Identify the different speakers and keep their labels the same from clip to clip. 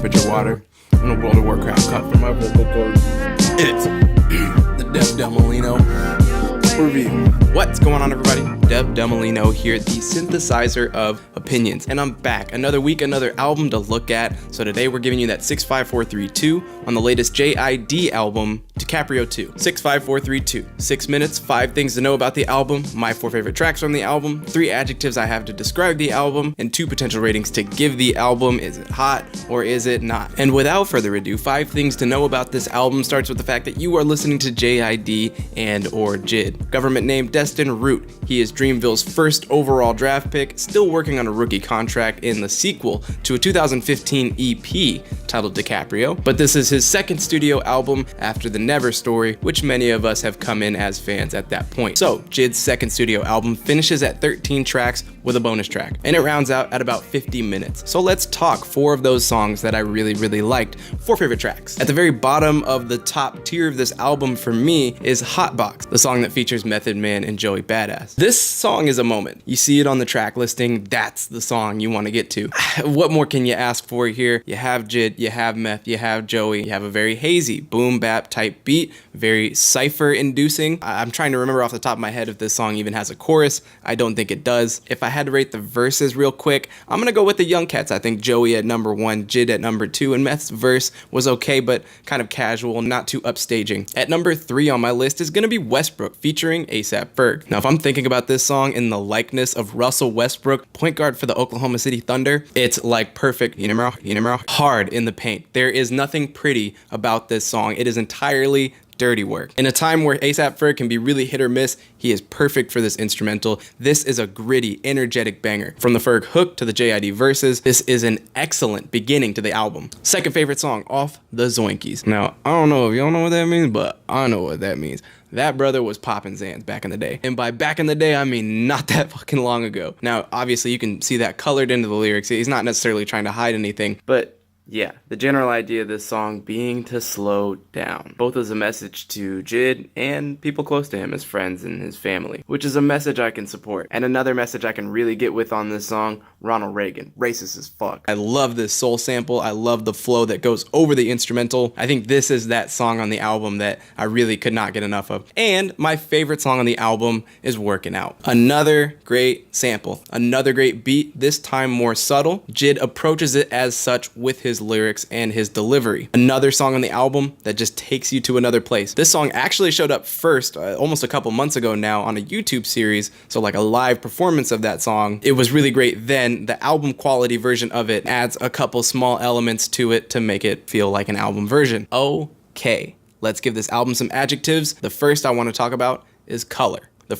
Speaker 1: temperature water in a World of Warcraft cut from my vocal cords. It's the Dev Del Molino review. What's going on, everybody? Dev Del Molino here, the synthesizer of opinions, and I'm back. Another week, another album to look at. So today we're giving you that 65432 on the latest JID album, DiCaprio 2. 65432. 6 minutes, 5 things to know about the album, my 4 favorite tracks from the album, 3 adjectives I have to describe the album, and 2 potential ratings to give the album. Is it hot or is it not? And without further ado, 5 things to know about this album starts with the fact that you are listening to JID and or JID. Government name Destin Root. He is Dreamville's first overall draft pick, still working on a rookie contract in the sequel to a 2015 EP titled DiCaprio, but this is his second studio album after The Never Story, which many of us have come in as fans at that point. So JID's second studio album finishes at 13 tracks with a bonus track, and it rounds out at about 50 minutes. So let's talk 4 of those songs that I really liked. 4 favorite tracks. At the very bottom of the top tier of this album for me is Hotbox, the song that features Method Man and Joey Badass. This song is a moment. You see it on the track listing, that's the song you want to get to. What more can you ask for here? You have JID, you have Meth, you have Joey, you have a very hazy boom bap type beat, very cypher inducing. I'm trying to remember off the top of my head if this song even has a chorus. I don't think it does. If I had to rate the verses real quick, I'm gonna go with the Young Cats. I think Joey at number 1, JID at number 2, and Meth's verse was okay, but kind of casual, not too upstaging. At number 3 on my list is gonna be Westbrook featuring A$AP Ferg. Now, if I'm thinking about this song in the likeness of Russell Westbrook, point guard for the Oklahoma City Thunder, it's like perfect, hard in the paint. There is nothing pretty about this song. It is entirely dirty work. In a time where A$AP Ferg can be really hit or miss, he is perfect for this instrumental. This is a gritty, energetic banger. From the Ferg hook to the JID verses, this is an excellent beginning to the album. Second favorite song off the Zoinkys. Now, I don't know if y'all know what that means, but I know what that means. That brother was popping Zans back in the day. And by back in the day, I mean not that fucking long ago. Now, obviously, you can see that colored into the lyrics. He's not necessarily trying to hide anything, but yeah, the general idea of this song being to slow down, both as a message to JID and people close to him, his friends and his family, which is a message I can support. And another message I can really get with on this song, Ronald Reagan, racist as fuck. I love this soul sample. I love the flow that goes over the instrumental. I think this is that song on the album that I really could not get enough of. And my favorite song on the album is Working Out. Another great sample, another great beat, this time more subtle. JID approaches it as such with his lyrics and his delivery. Another song on the album that just takes you to another place. This song actually showed up first almost a couple months ago now on a YouTube series, so like a live performance of that song. It was really great then. The album quality version of it adds a couple small elements to it to make it feel like an album version. Okay, let's give this album some adjectives. The first I want to talk about is color. My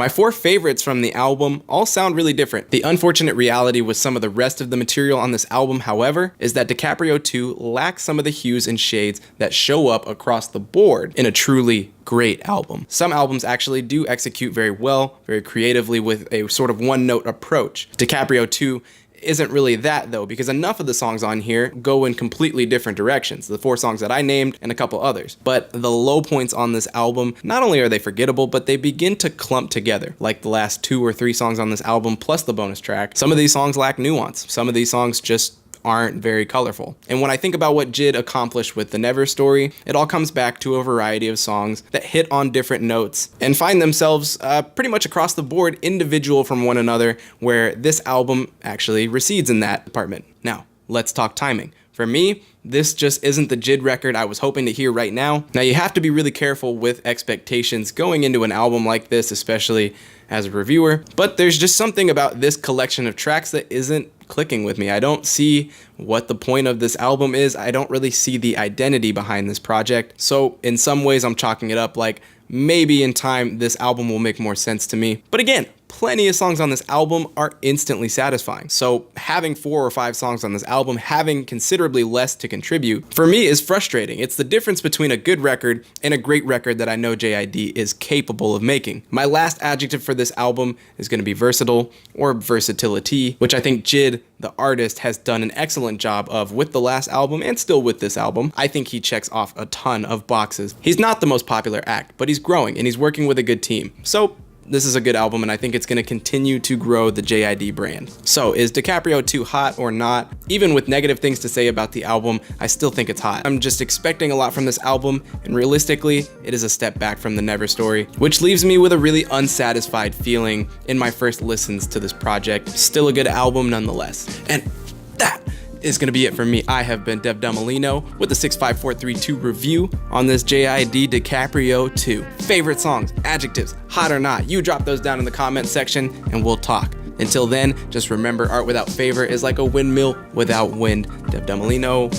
Speaker 1: 4 favorites from the album all sound really different. The unfortunate reality with some of the rest of the material on this album, however, is that DiCaprio 2 lacks some of the hues and shades that show up across the board in a truly great album. Some albums actually do execute very well, very creatively with a sort of one-note approach. DiCaprio 2 isn't really that though, because enough of the songs on here go in completely different directions, the 4 songs that I named and a couple others. But the low points on this album, not only are they forgettable, but they begin to clump together, like the last 2 or 3 songs on this album plus the bonus track. Some of these songs lack nuance. Some of these songs just aren't very colorful. And when I think about what JID accomplished with The Never Story, it all comes back to a variety of songs that hit on different notes and find themselves pretty much across the board individual from one another, where this album actually recedes in that department. Now, let's talk timing. For me, this just isn't the JID record I was hoping to hear right now. Now, you have to be really careful with expectations going into an album like this, especially as a reviewer, but there's just something about this collection of tracks that isn't clicking with me. I don't see what the point of this album is. I don't really see the identity behind this project. So in some ways, I'm chalking it up like maybe in time this album will make more sense to me. But again, plenty of songs on this album are instantly satisfying. So having 4 or 5 songs on this album, having considerably less to contribute, for me is frustrating. It's the difference between a good record and a great record that I know JID is capable of making. My last adjective for this album is going to be versatile, or versatility, which I think JID, the artist, has done an excellent job of with the last album and still with this album. I think he checks off a ton of boxes. He's not the most popular act, but he's growing and he's working with a good team. So this is a good album, and I think it's going to continue to grow the JID brand. So is DiCaprio too hot or not? Even with negative things to say about the album, I still think it's hot. I'm just expecting a lot from this album, and realistically, it is a step back from the Never story, which leaves me with a really unsatisfied feeling in my first listens to this project. Still a good album nonetheless. And that is going to be it for me. I have been Dev Del Molino with the 65432 review on this JID DiCaprio 2. Favorite songs, adjectives, hot or not, you drop those down in the comment section and we'll talk. Until then, just remember, art without favor is like a windmill without wind. Dev Del Molino,